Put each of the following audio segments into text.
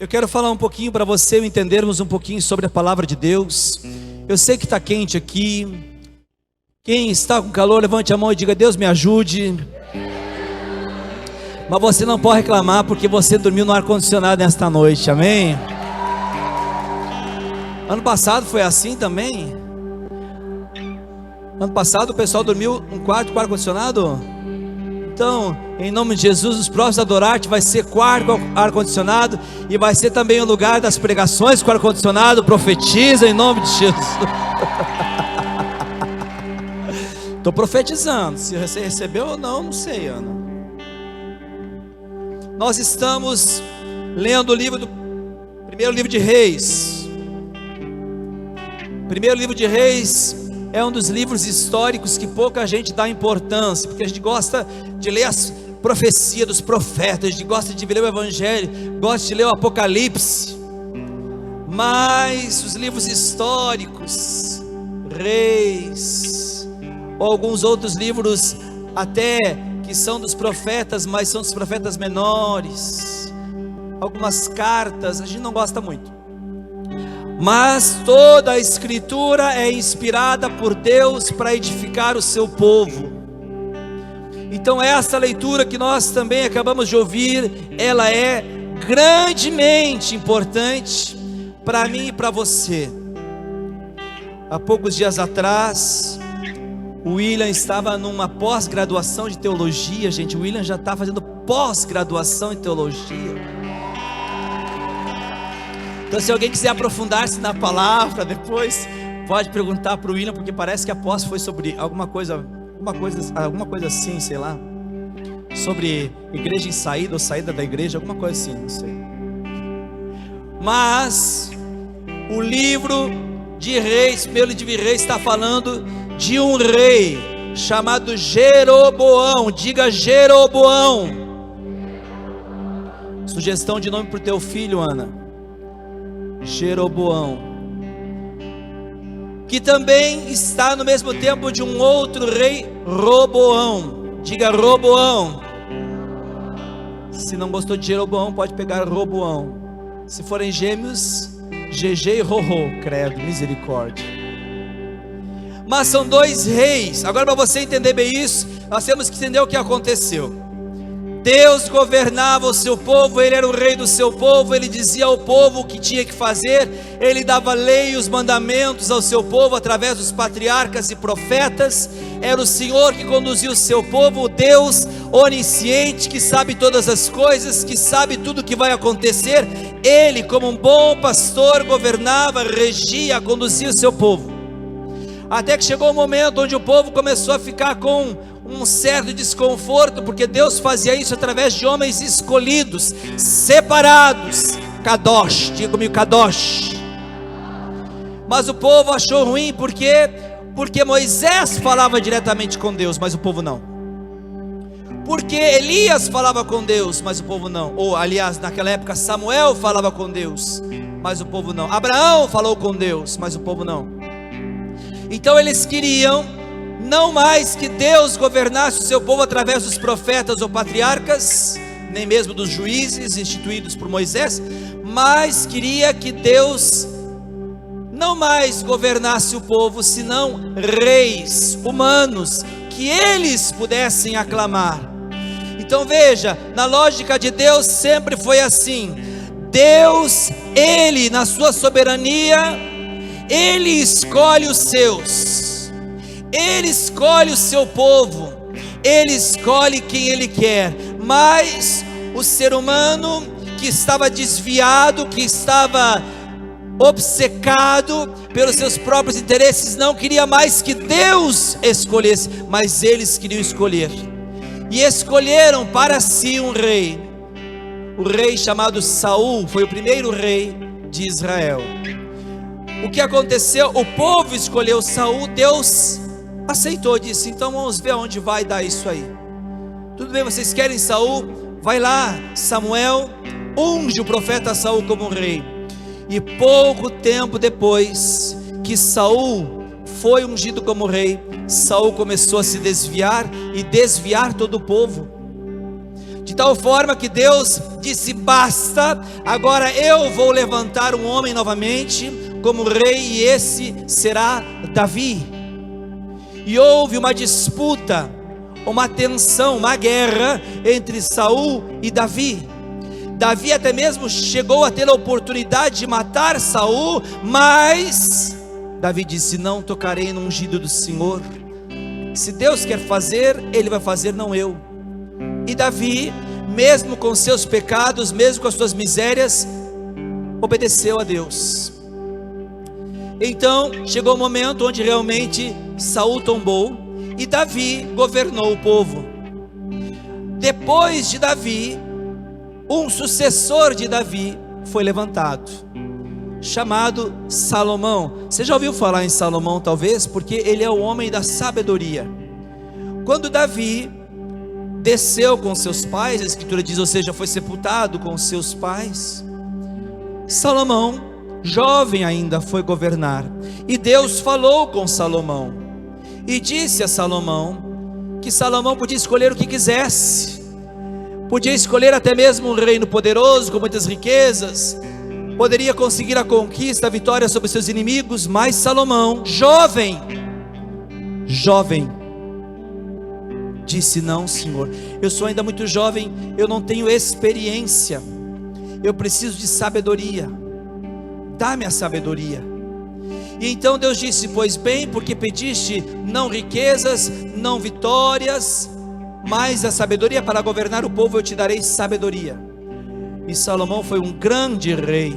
Eu quero falar um pouquinho para você entendermos um pouquinho sobre a palavra de Deus. Eu sei que está quente aqui. Quem está com calor, levante a mão e diga: Deus me ajude. Mas você não pode reclamar, porque você dormiu no ar-condicionado nesta noite, amém? Ano passado foi assim também. Ano passado o pessoal dormiu num quarto com ar-condicionado. Então, em nome de Jesus, os próximos Adorarte vai ser quarto com ar-condicionado, e vai ser também o lugar das pregações com ar-condicionado. Profetiza em nome de Jesus. Estou profetizando. Se você recebeu ou não, não sei, Ana. Nós estamos lendo o livro do primeiro livro de Reis. Primeiro livro de Reis é um dos livros históricos que pouca gente dá importância, porque a gente gosta de ler as profecias dos profetas, a gente gosta de ler o Evangelho, gosta de ler o Apocalipse. Mas os livros históricos, Reis, ou alguns outros livros até que são dos profetas, mas são dos profetas menores, algumas cartas, a gente não gosta muito. Mas toda a escritura é inspirada por Deus para edificar o seu povo. Então essa leitura que nós também acabamos de ouvir, ela é grandemente importante para mim e para você. Há poucos dias atrás, o William estava numa pós-graduação de teologia. Gente, o William já está fazendo pós-graduação em teologia. Então, se alguém quiser aprofundar-se na palavra depois, pode perguntar para o William, porque parece que a pós foi sobre alguma coisa assim, sei lá, sobre igreja em saída ou saída da igreja, alguma coisa assim, não sei. Mas o livro de Reis, pelo livro de Reis, está falando de um rei chamado Jeroboão. Diga Jeroboão. Sugestão de nome para o teu filho, Ana. Jeroboão, que também está no mesmo tempo de um outro rei, Roboão. Diga Roboão. Se não gostou de Jeroboão, pode pegar Roboão. Se forem gêmeos, GG e Rorô, credo, misericórdia. Mas são dois reis. Agora, para você entender bem isso, nós temos que entender o que aconteceu. Deus governava o seu povo, Ele era o rei do seu povo, Ele dizia ao povo o que tinha que fazer, Ele dava lei e os mandamentos ao seu povo através dos patriarcas e profetas. Era o Senhor que conduzia o seu povo, o Deus onisciente, que sabe todas as coisas, que sabe tudo o que vai acontecer. Ele, como um bom pastor, governava, regia, conduzia o seu povo. Até que chegou um momento onde o povo começou a ficar com um certo desconforto, porque Deus fazia isso através de homens escolhidos, separados. Kadosh, diga comigo, Kadosh. Mas o povo achou ruim, porque Moisés falava diretamente com Deus, mas o povo não. Porque Elias falava com Deus, mas o povo não. Ou aliás, naquela época Samuel falava com Deus, mas o povo não. Abraão falou com Deus, mas o povo não. Então eles queriam não mais que Deus governasse o seu povo através dos profetas ou patriarcas, nem mesmo dos juízes instituídos por Moisés, mas queria que Deus não mais governasse o povo, senão reis humanos, que eles pudessem aclamar. Então veja, na lógica de Deus sempre foi assim. Deus, Ele na sua soberania, Ele escolhe os seus, Ele escolhe o seu povo, Ele escolhe quem Ele quer. Mas o ser humano que estava desviado, que estava obcecado pelos seus próprios interesses, não queria mais que Deus escolhesse, mas eles queriam escolher, e escolheram para si um rei. O rei chamado Saul foi o primeiro rei de Israel. O que aconteceu? O povo escolheu Saul, Deus aceitou, disse: então vamos ver onde vai dar isso aí. Tudo bem, vocês querem Saul? Vai lá, Samuel, unge o profeta Saul como rei. E pouco tempo depois que Saul foi ungido como rei, Saul começou a se desviar e desviar todo o povo. de tal forma que Deus disse: basta, agora eu vou levantar um homem novamente como rei, e esse será Davi. E houve uma disputa, uma tensão, uma guerra entre Saul e Davi. Davi até mesmo chegou a ter a oportunidade de matar Saul, mas Davi disse: não tocarei no ungido do Senhor. Se Deus quer fazer, Ele vai fazer, não eu. E Davi, mesmo com seus pecados, mesmo com as suas misérias, obedeceu a Deus. Então chegou o momento onde realmente Saul tombou e Davi governou o povo. Depois de Davi, um sucessor de Davi foi levantado, chamado Salomão. Você já ouviu falar em Salomão talvez? Porque ele é o homem da sabedoria. Quando Davi desceu com seus pais, a escritura diz, ou seja, foi sepultado com seus pais, Salomão, jovem ainda, foi governar. E Deus falou com Salomão e disse a Salomão que Salomão podia escolher o que quisesse, podia escolher até mesmo um reino poderoso com muitas riquezas, poderia conseguir a conquista, a vitória sobre seus inimigos. Mas Salomão, jovem, disse: não, Senhor, eu sou ainda muito jovem, eu não tenho experiência, eu preciso de sabedoria, dá-me a sabedoria. E então Deus disse: pois bem, porque pediste não riquezas, não vitórias, mas a sabedoria para governar o povo, eu te darei sabedoria. E Salomão foi um grande rei.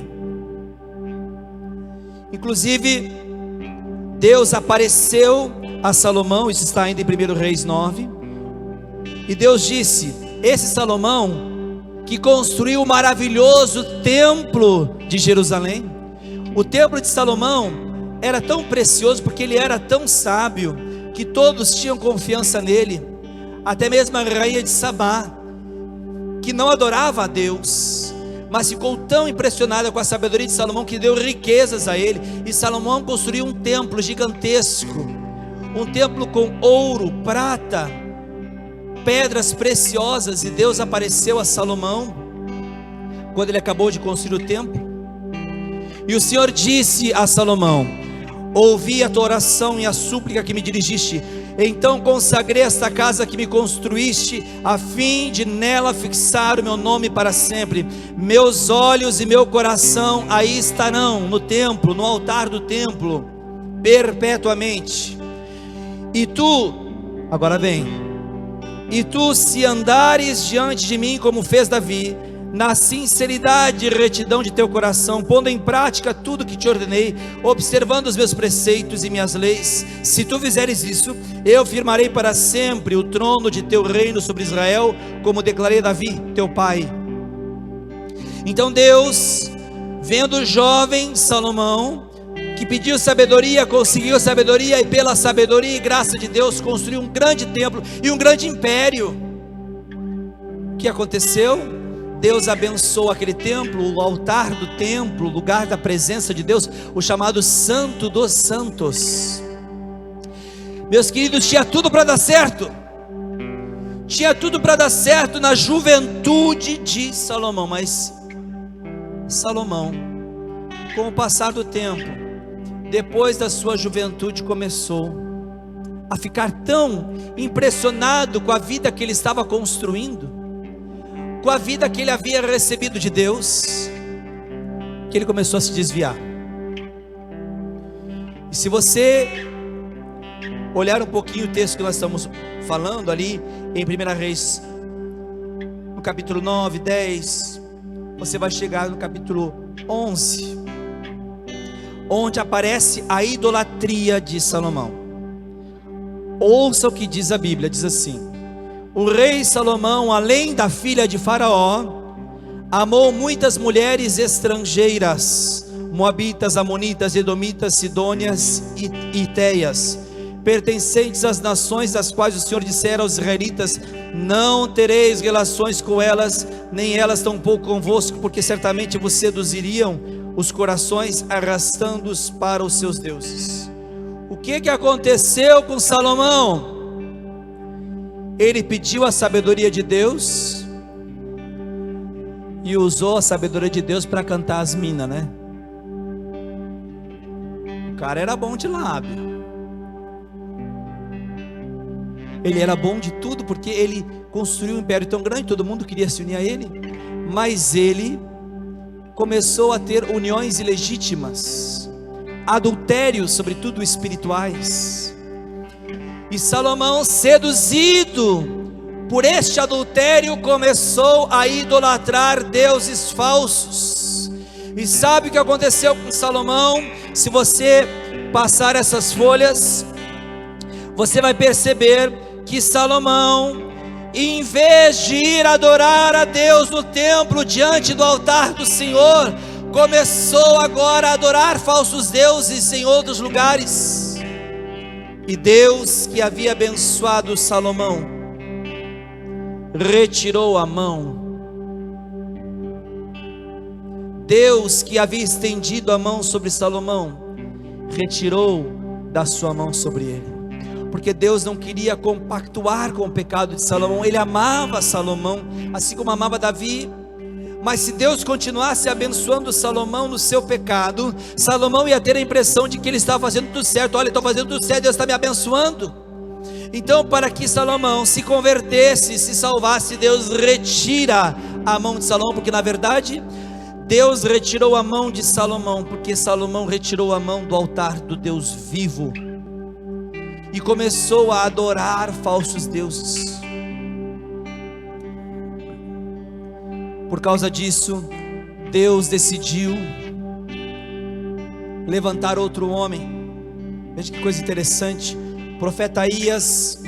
Inclusive Deus apareceu a Salomão, isso está ainda em 1 Reis 9, e Deus disse: esse Salomão que construiu o maravilhoso templo de Jerusalém. O templo de Salomão era tão precioso porque ele era tão sábio que todos tinham confiança nele, até mesmo a rainha de Sabá, que não adorava a Deus, mas ficou tão impressionada com a sabedoria de Salomão que deu riquezas a ele. E Salomão construiu um templo gigantesco, um templo com ouro, prata, pedras preciosas. E Deus apareceu a Salomão quando ele acabou de construir o templo, e o Senhor disse a Salomão: ouvi a tua oração e a súplica que me dirigiste, então consagrei esta casa que me construíste, a fim de nela fixar o meu nome para sempre. Meus olhos e meu coração aí estarão no templo, no altar do templo, perpetuamente. E tu, agora vem, e tu, se andares diante de mim como fez Davi, na sinceridade e retidão de teu coração, pondo em prática tudo que te ordenei, observando os meus preceitos e minhas leis, se tu fizeres isso, eu firmarei para sempre o trono de teu reino sobre Israel, como declarei a Davi, teu pai. Então Deus, vendo o jovem Salomão, que pediu sabedoria, conseguiu sabedoria, e pela sabedoria e graça de Deus, construiu um grande templo e um grande império. O que aconteceu? Deus abençoou aquele templo, o altar do templo, o lugar da presença de Deus, o chamado Santo dos Santos. Meus queridos, tinha tudo para dar certo, tinha tudo para dar certo na juventude de Salomão. Mas Salomão, com o passar do tempo, depois da sua juventude, começou a ficar tão impressionado com a vida que ele estava construindo, com a vida que ele havia recebido de Deus, que ele começou a se desviar. E se você olhar um pouquinho o texto que nós estamos falando ali em 1 Reis, no capítulo 9, 10, você vai chegar no capítulo 11, onde aparece a idolatria de Salomão. Ouça o que diz a Bíblia, diz assim: o rei Salomão, além da filha de Faraó, amou muitas mulheres estrangeiras, moabitas, amonitas, edomitas, sidônias e iteias, pertencentes às nações das quais o Senhor dissera aos israelitas: não tereis relações com elas, nem elas tampouco convosco, porque certamente vos seduziriam os corações, arrastando-os para os seus deuses. O que aconteceu com Salomão? Ele pediu a sabedoria de Deus, e usou a sabedoria de Deus para cantar as minas, né? O cara era bom de lábio. Ele era bom de tudo, porque ele construiu um império tão grande, todo mundo queria se unir a ele. Mas ele começou a ter uniões ilegítimas, adultérios, sobretudo espirituais. E Salomão, seduzido por este adultério, começou a idolatrar deuses falsos. E sabe o que aconteceu com Salomão? Se você passar essas folhas, você vai perceber que Salomão, em vez de ir adorar a Deus no templo, diante do altar do Senhor, começou agora a adorar falsos deuses em outros lugares. E Deus, que havia abençoado Salomão, retirou a mão. Deus, que havia estendido a mão sobre Salomão, retirou da sua mão sobre ele. Porque Deus não queria compactuar com o pecado de Salomão. Ele amava Salomão, assim como amava Davi. Mas se Deus continuasse abençoando Salomão no seu pecado, Salomão ia ter a impressão de que ele estava fazendo tudo certo. Olha, eu estou fazendo tudo certo, Deus está me abençoando. Então, para que Salomão se convertesse, se salvasse, Deus retira a mão de Salomão, porque na verdade Deus retirou a mão de Salomão, porque Salomão retirou a mão do altar do Deus vivo e começou a adorar falsos deuses. Por causa disso, Deus decidiu levantar outro homem. Veja que coisa interessante. O profeta Aías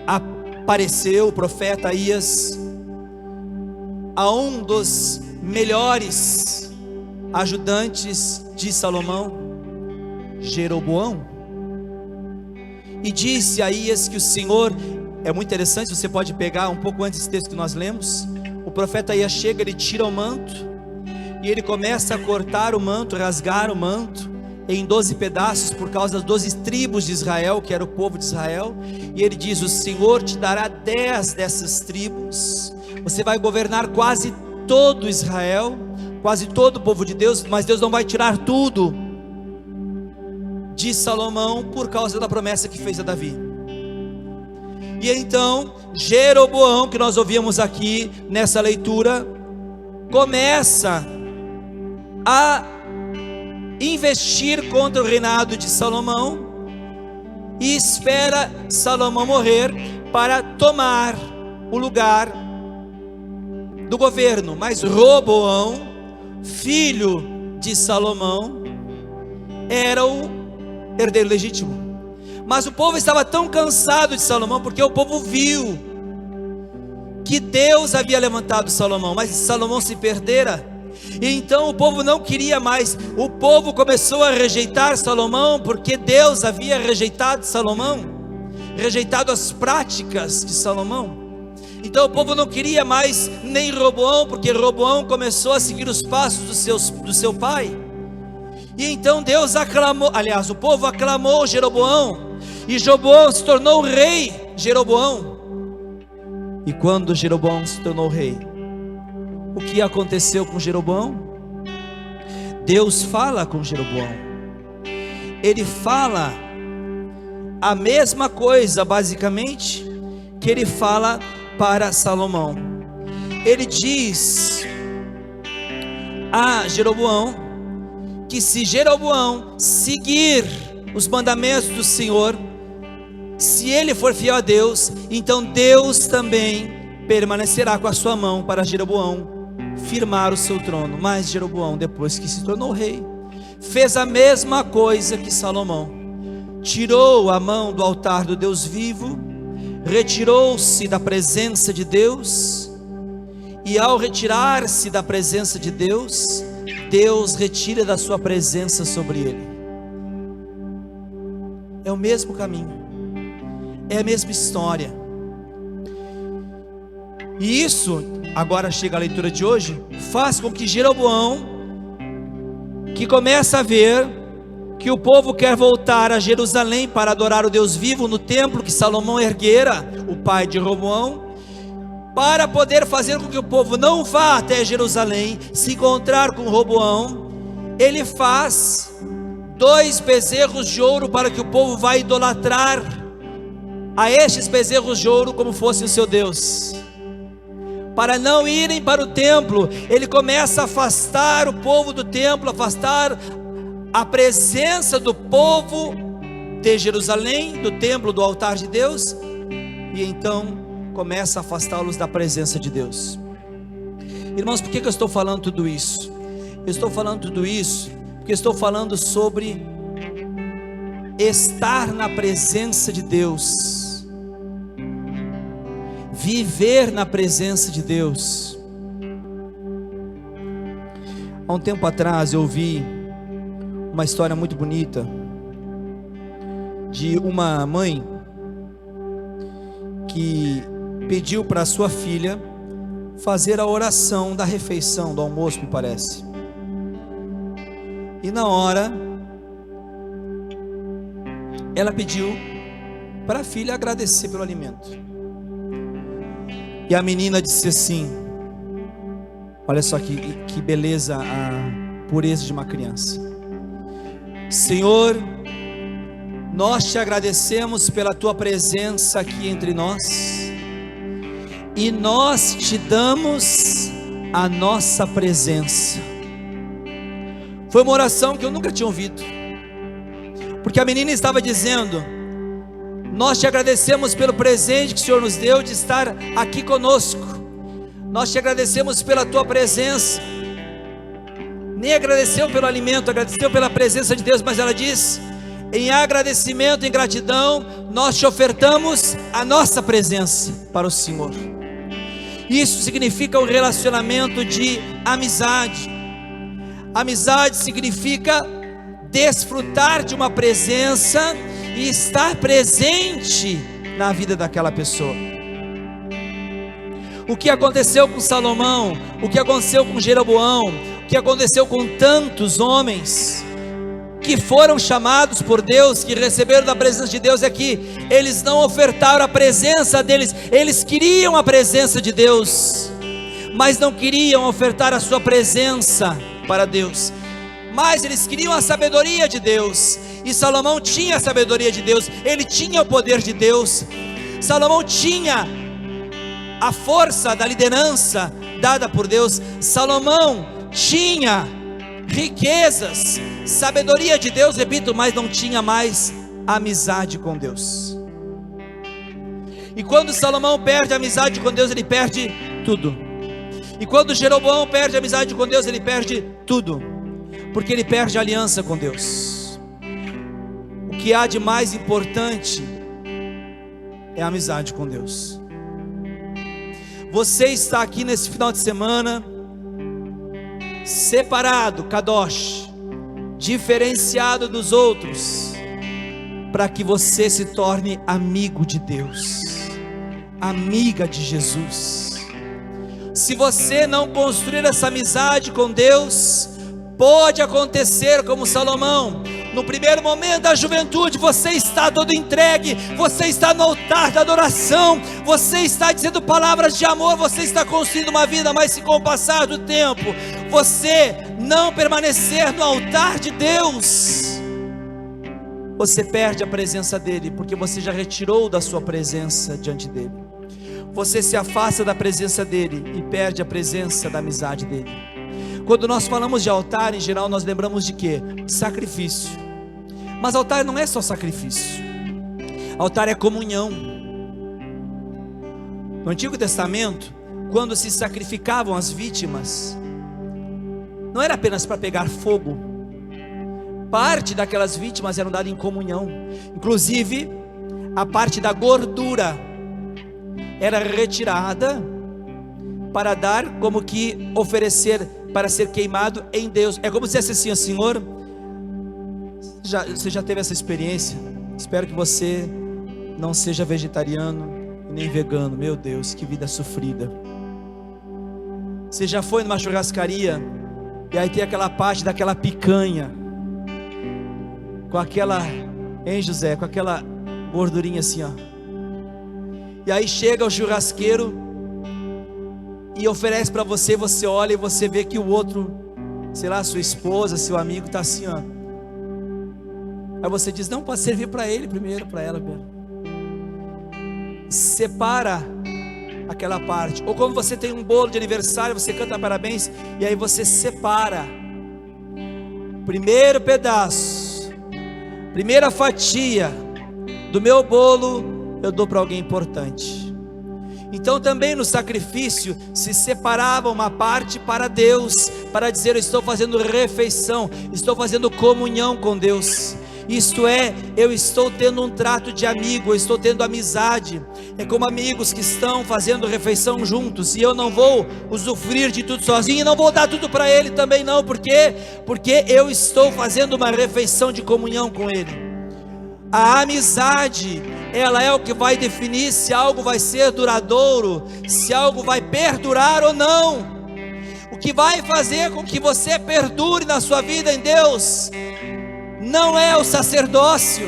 apareceu, o profeta Aías, a um dos melhores ajudantes de Salomão, Jeroboão, e disse a Aías que o Senhor, é muito interessante, você pode pegar um pouco antes desse texto que nós lemos. O profeta Aías chega, ele tira o manto, e ele começa a cortar o manto, rasgar o manto em 12 pedaços, por causa das 12 tribos de Israel, que era o povo de Israel. E ele diz: o Senhor te dará 10 dessas tribos, você vai governar quase todo Israel, quase todo o povo de Deus, mas Deus não vai tirar tudo de Salomão, por causa da promessa que fez a Davi. E então Jeroboão, que nós ouvimos aqui nessa leitura, começa a investir contra o reinado de Salomão e espera Salomão morrer para tomar o lugar do governo. Mas Roboão, filho de Salomão, era o herdeiro legítimo. Mas o povo estava tão cansado de Salomão, porque o povo viu que Deus havia levantado Salomão, mas Salomão se perdera. E então o povo não queria mais. O povo começou a rejeitar Salomão, porque Deus havia rejeitado Salomão, rejeitado as práticas de Salomão. Então o povo não queria mais nem Roboão, porque Roboão começou a seguir os passos do seu pai. E então Deus aclamou, aliás, o povo aclamou Jeroboão, e Jeroboão se tornou rei. Jeroboão. E quando Jeroboão se tornou rei, o que aconteceu com Jeroboão? Deus fala com Jeroboão. Ele fala a mesma coisa, basicamente, que ele fala para Salomão. Ele diz a Jeroboão que se Jeroboão seguir os mandamentos do Senhor, se ele for fiel a Deus, então Deus também permanecerá com a sua mão para Jeroboão firmar o seu trono. Mas Jeroboão, depois que se tornou rei, fez a mesma coisa que Salomão. Tirou a mão do altar do Deus vivo, retirou-se da presença de Deus, e ao retirar-se da presença de Deus, Deus retira da sua presença sobre ele. É o mesmo caminho, é a mesma história. E isso, agora chega a leitura de hoje, faz com que Jeroboão, que começa a ver que o povo quer voltar a Jerusalém para adorar o Deus vivo no templo que Salomão erguera, o pai de Roboão, para poder fazer com que o povo não vá até Jerusalém, se encontrar com Roboão, ele faz 2 bezerros de ouro para que o povo vá idolatrar a estes bezerros de ouro como fosse o seu Deus. Para não irem para o templo, ele começa a afastar o povo do templo, afastar a presença do povo de Jerusalém, do templo, do altar de Deus, e então começa a afastá-los da presença de Deus. Irmãos, por que eu estou falando tudo isso? Eu estou falando tudo isso porque estou falando sobre estar na presença de Deus, viver na presença de Deus. Há um tempo atrás eu ouvi uma história muito bonita de uma mãe que pediu para sua filha fazer a oração da refeição, do almoço, me parece. E na hora, ela pediu para a filha agradecer pelo alimento. E a menina disse assim: olha só que beleza, a pureza de uma criança. Senhor, nós te agradecemos pela tua presença aqui entre nós, e nós te damos a nossa presença. Foi uma oração que eu nunca tinha ouvido, porque a menina estava dizendo: nós te agradecemos pelo presente que o Senhor nos deu de estar aqui conosco, nós te agradecemos pela tua presença. Nem agradeceu pelo alimento, agradeceu pela presença de Deus, mas ela diz: em agradecimento, em gratidão, nós te ofertamos a nossa presença para o Senhor. Isso significa um relacionamento de amizade. Amizade significa desfrutar de uma presença e estar presente na vida daquela pessoa. O que aconteceu com Salomão, o que aconteceu com Jeroboão, o que aconteceu com tantos homens que foram chamados por Deus, que receberam da presença de Deus, é que eles não ofertaram a presença deles. Eles queriam a presença de Deus, mas não queriam ofertar a sua presença para Deus, mas eles queriam a sabedoria de Deus. E Salomão tinha a sabedoria de Deus, ele tinha o poder de Deus. Salomão tinha a força da liderança dada por Deus. Salomão tinha riquezas, sabedoria de Deus, repito, mas não tinha mais amizade com Deus. E quando Salomão perde a amizade com Deus, ele perde tudo. E quando Jeroboão perde a amizade com Deus, ele perde tudo, porque ele perde a aliança com Deus. O que há de mais importante é a amizade com Deus. Você está aqui nesse final de semana separado, kadosh, diferenciado dos outros, para que você se torne amigo de Deus, amiga de Jesus. Se você não construir essa amizade com Deus, pode acontecer como Salomão. No primeiro momento da juventude, você está todo entregue, você está no altar da adoração, você está dizendo palavras de amor, você está construindo uma vida, mas se com o passar do tempo, você não permanecer no altar de Deus, você perde a presença dele, porque você já retirou da sua presença diante dele. Você se afasta da presença dele e perde a presença da amizade dele. Quando nós falamos de altar, em geral, nós lembramos de quê? Sacrifício. Mas altar não é só sacrifício. Altar é comunhão. No Antigo Testamento, quando se sacrificavam as vítimas, não era apenas para pegar fogo. Parte daquelas vítimas eram dadas em comunhão. Inclusive, a parte da gordura era retirada para dar, como que oferecer, para ser queimado em Deus. É como se dissesse assim: Senhor, você já teve essa experiência? Espero que você não seja vegetariano e nem vegano. Meu Deus, que vida sofrida. Você já foi numa churrascaria e aí tem aquela parte daquela picanha com aquela, hein, José, com aquela gordurinha assim, ó. E aí chega o churrasqueiro e oferece para você, você olha e você vê que o outro, sei lá, sua esposa, seu amigo está assim, ó. Aí você diz, não, pode servir para ele primeiro, para ela primeiro. Separa aquela parte. Ou quando você tem um bolo de aniversário, você canta parabéns, e aí você separa. Primeiro pedaço, primeira fatia do meu bolo, eu dou para alguém importante. Então também no sacrifício se separava uma parte para Deus, para dizer, eu estou fazendo refeição, estou fazendo comunhão com Deus. Isto é, eu estou tendo um trato de amigo, eu estou tendo amizade. É como amigos que estão fazendo refeição juntos, e eu não vou usufruir de tudo sozinho, e não vou dar tudo para ele também não, porque eu estou fazendo uma refeição de comunhão com ele. A amizade, ela é o que vai definir se algo vai ser duradouro, se algo vai perdurar ou não. O que vai fazer com que você perdure na sua vida em Deus não é o sacerdócio,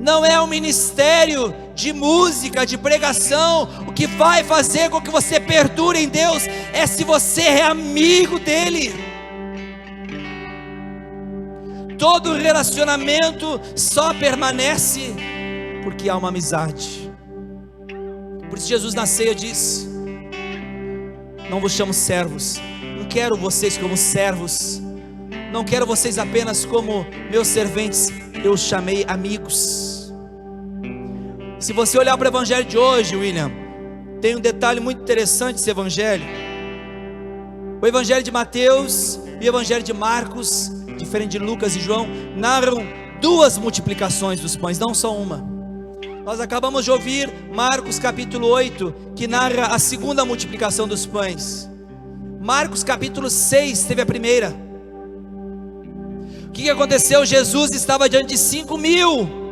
não é o ministério de música, de pregação. O que vai fazer com que você perdure em Deus é se você é amigo dele. Todo relacionamento só permanece porque há uma amizade. Por isso Jesus na ceia disse, não vos chamo servos, não quero vocês como servos, não quero vocês apenas como meus serventes, eu os chamei amigos. Se você olhar para o evangelho de hoje, William, tem um detalhe muito interessante desse evangelho. O evangelho de Mateus e o evangelho de Marcos, diferente de Lucas e João, narram duas multiplicações dos pães, não só uma. Nós acabamos de ouvir Marcos capítulo 8, que narra a segunda multiplicação dos pães. Marcos capítulo 6 teve a primeira. O que aconteceu? Jesus estava diante de 5.000,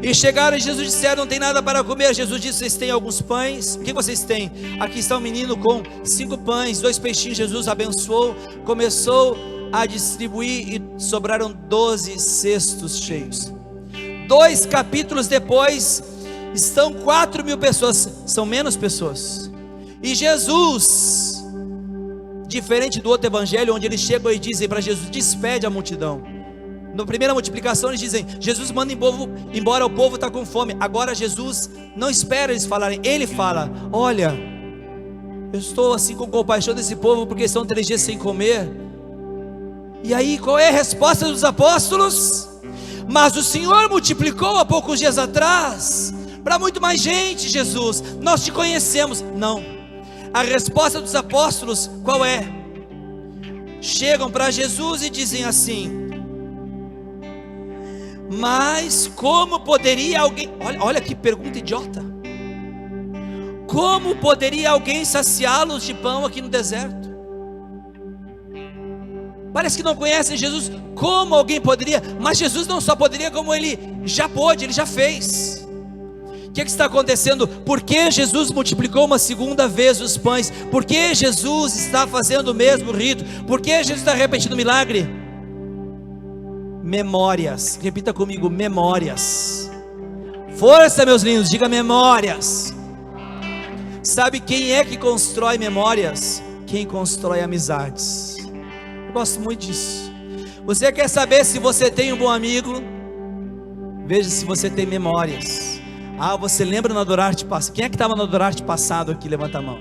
e chegaram e Jesus disseram, não tem nada para comer. Jesus disse, vocês têm alguns pães? O que vocês têm? Aqui está um menino com 5 pães, 2 peixinhos. Jesus abençoou, começou a distribuir, e sobraram 12 cestos cheios. 2 capítulos depois, estão 4.000 pessoas, são menos pessoas, e Jesus, diferente do outro evangelho, onde eles chegam e dizem para Jesus, despede a multidão. Na primeira multiplicação eles dizem, Jesus manda embora, o povo está com fome. Agora Jesus não espera eles falarem, ele fala, olha, eu estou assim com compaixão desse povo, porque estão 3 dias sem comer. E aí qual é a resposta dos apóstolos? Mas o Senhor multiplicou há poucos dias atrás, para muito mais gente, Jesus, nós te conhecemos. Não, a resposta dos apóstolos qual é? Chegam para Jesus e dizem assim, mas como poderia alguém, olha que pergunta idiota, como poderia alguém saciá-los de pão aqui no deserto? Parece que não conhecem Jesus. Como alguém poderia? Mas Jesus não só poderia, como ele já pôde, ele já fez. O que está acontecendo? Por que Jesus multiplicou uma segunda vez os pães? Por que Jesus está fazendo o mesmo rito? Por que Jesus está repetindo o milagre? Memórias. Repita comigo, memórias. Força, meus lindos, diga memórias. Sabe quem é que constrói memórias? Quem constrói amizades. Eu gosto muito disso. Você quer saber se você tem um bom amigo? Veja se você tem memórias. Ah, você lembra no Adorarte passado? Quem é que estava no Adorarte passado aqui? Levanta a mão.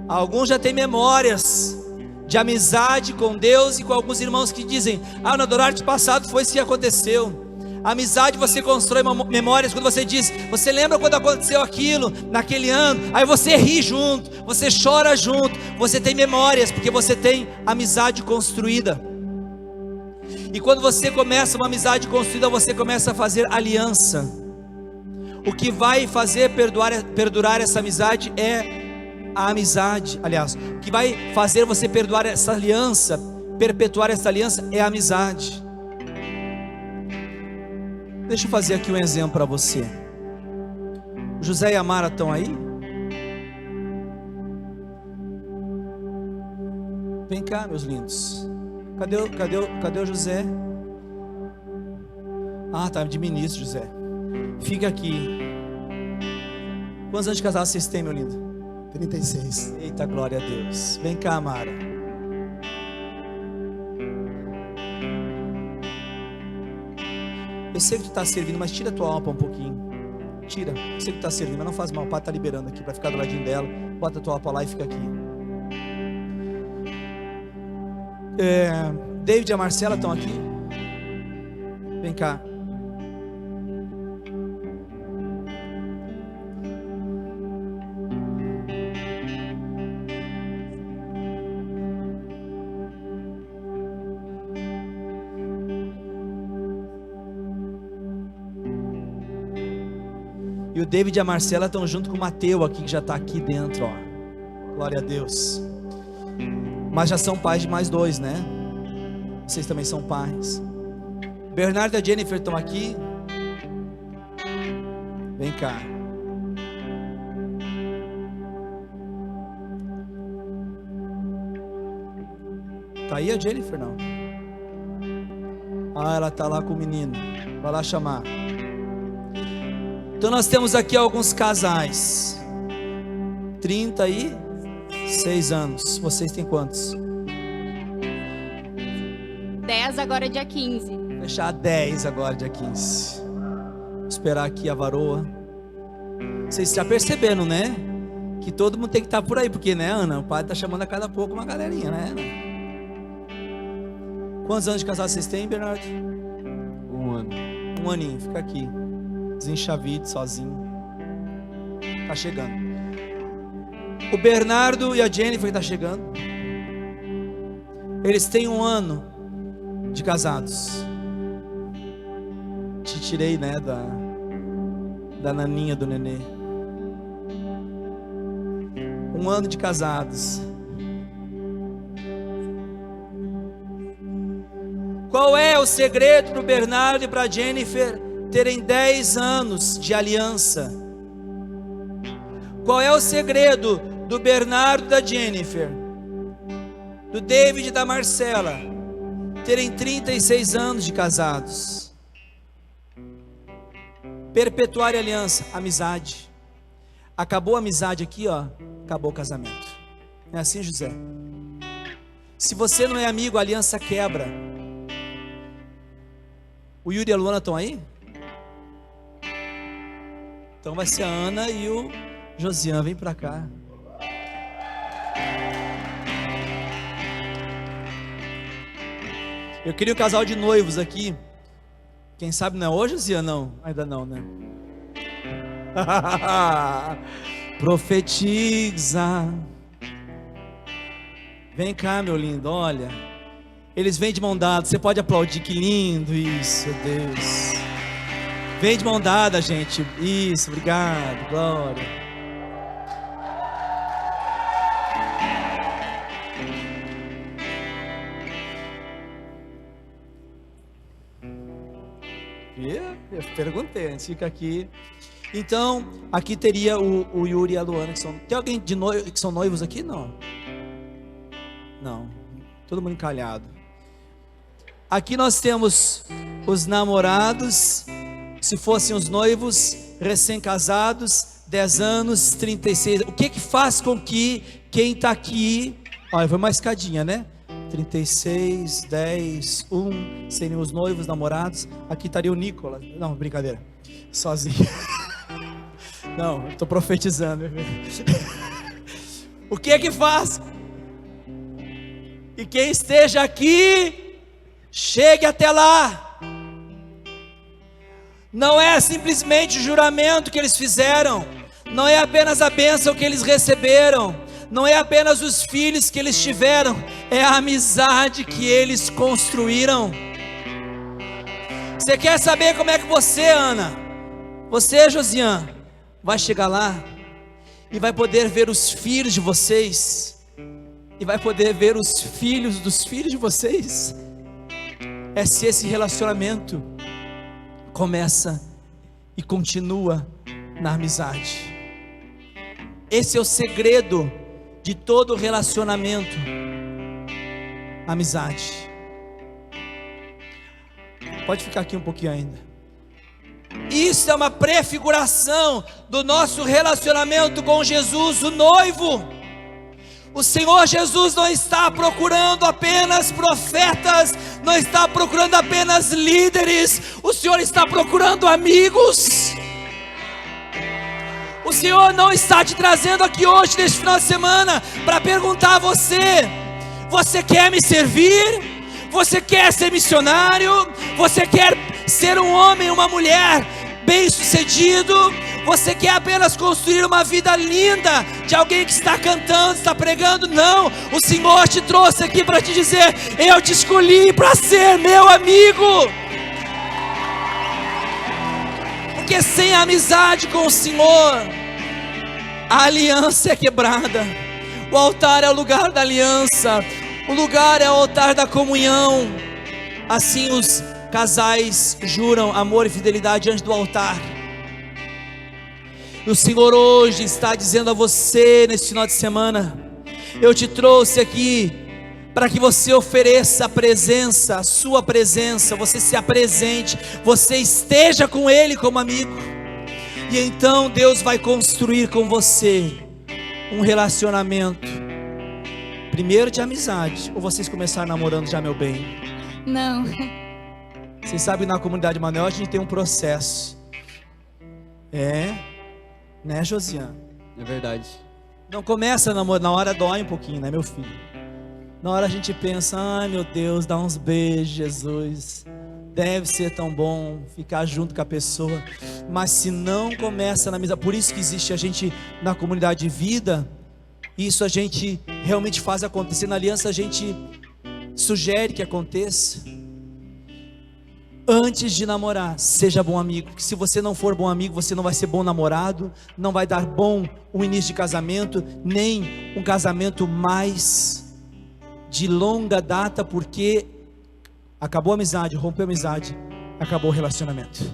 Alguns já têm memórias de amizade com Deus e com alguns irmãos que dizem, ah, no Adorarte passado foi isso que aconteceu. Amizade, você constrói memórias quando você diz, você lembra quando aconteceu aquilo, naquele ano, aí você ri junto, você chora junto, você tem memórias, porque você tem amizade construída. E quando você começa uma amizade construída, você começa a fazer aliança. O que vai fazer perdurar essa amizade é a amizade, aliás, o que vai fazer você perdurar essa aliança, perpetuar essa aliança é a amizade. Deixa eu fazer aqui um exemplo para você. José e a Mara estão aí? Vem cá, meus lindos. Cadê o José? Ah, tá de ministro, José. Fica aqui. Quantos anos de casado vocês têm, meu lindo? 36. Eita, glória a Deus. Vem cá, Mara. Eu sei que tu está servindo, mas tira a tua alma um pouquinho. Tira. Eu sei que tu está servindo, mas não faz mal. O pai está liberando aqui para ficar do ladinho dela. Bota a tua alma lá e fica aqui. David e a Marcela estão aqui. Vem cá. E o David e a Marcela estão junto com o Mateu aqui, que já está aqui dentro, ó. Glória a Deus. Mas já são pais de mais 2, né? Vocês também são pais. Bernardo e a Jennifer estão aqui. Vem cá. Tá aí a Jennifer, não? Ah, ela tá lá com o menino. Vai lá chamar. Então nós temos aqui alguns casais. 36 anos. Vocês têm quantos? 10 agora, dia 15. Fechar 10 agora, dia 15. Vou esperar aqui a varoa. Vocês já perceberam, né? Que todo mundo tem que estar por aí. Porque, né, Ana? O pai tá chamando a cada pouco uma galerinha, né? Quantos anos de casado vocês têm, Bernardo? 1 ano. 1 aninho, fica aqui. Desenchavido, sozinho. Tá chegando. O Bernardo e a Jennifer tá chegando. Eles têm 1 ano de casados. Te tirei, né, da naninha do nenê. 1 ano de casados. Qual é o segredo para o Bernardo e para a Jennifer terem 10 anos de aliança? Qual é o segredo do Bernardo e da Jennifer, do David e da Marcela, terem 36 anos de casados? Perpetuar a aliança, amizade. Acabou a amizade aqui, ó, acabou o casamento. É assim, José? Se você não é amigo, a aliança quebra. O Yuri e a Luana estão aí? Então vai ser a Ana e o Josian, vem pra cá. Eu queria o casal de noivos aqui. Quem sabe não é hoje, Josian? Não, ainda não, né? Profetiza. Vem cá, meu lindo, olha. Eles vêm de mão dada, você pode aplaudir, que lindo isso, Deus. Vem de mão dada, gente. Isso, obrigado, glória. Eu perguntei antes, fica aqui. Então, aqui teria o Yuri e a Luana, que são... Tem alguém que são noivos aqui? Não. Não. Todo mundo encalhado. Aqui nós temos os namorados, se fossem os noivos, recém-casados, 10 anos, 36. O que faz com que quem está aqui... Olha, foi uma escadinha, né? 36, 10, 1, seriam os noivos, namorados. Aqui estaria o Nicolas. Não, brincadeira. Sozinho. Não, estou profetizando. O que faz? E quem esteja aqui, chegue até lá. Não é simplesmente o juramento que eles fizeram, não é apenas a bênção que eles receberam, não é apenas os filhos que eles tiveram, é a amizade que eles construíram. Você quer saber como é que você, Ana, você, Josian, vai chegar lá e vai poder ver os filhos de vocês, e vai poder ver os filhos dos filhos de vocês? É se esse relacionamento começa e continua na amizade. Esse é o segredo de todo relacionamento, amizade. Pode ficar aqui um pouquinho ainda. isso é uma prefiguração do nosso relacionamento com Jesus, o noivo. O Senhor Jesus não está procurando apenas profetas, não está procurando apenas líderes, o Senhor está procurando amigos. O Senhor não está te trazendo aqui hoje, neste final de semana, para perguntar a você: você quer me servir? Você quer ser missionário? Você quer ser um homem, uma mulher bem-sucedido? Você quer apenas construir uma vida linda de alguém que está cantando, está pregando? Não, o Senhor te trouxe aqui para te dizer: eu te escolhi para ser meu amigo. Porque sem a amizade com o Senhor, a aliança é quebrada. O altar é o lugar da aliança, o lugar é o altar da comunhão. Assim os casais juram amor e fidelidade diante do altar. E o Senhor hoje está dizendo a você, nesse final de semana: eu te trouxe aqui para que você ofereça a presença, a sua presença, você se apresente, você esteja com Ele como amigo. E então Deus vai construir com você um relacionamento, primeiro de amizade. Ou vocês começaram namorando já, meu bem? Não. Vocês sabem, na comunidade Manuel a gente tem um processo. Né, Josiane? É verdade. Não começa a namorar, na hora dói um pouquinho, né, meu filho? Na hora a gente pensa: ai meu Deus, dá uns beijos, Jesus, deve ser tão bom ficar junto com a pessoa. Mas se não começa na amizade, por isso que existe a gente na comunidade de vida, isso a gente realmente faz acontecer. Na aliança a gente sugere que aconteça. Antes de namorar, seja bom amigo. Porque se você não for bom amigo, você não vai ser bom namorado, não vai dar bom um início de casamento, nem um casamento mais de longa data, porque acabou a amizade, rompeu a amizade, acabou o relacionamento.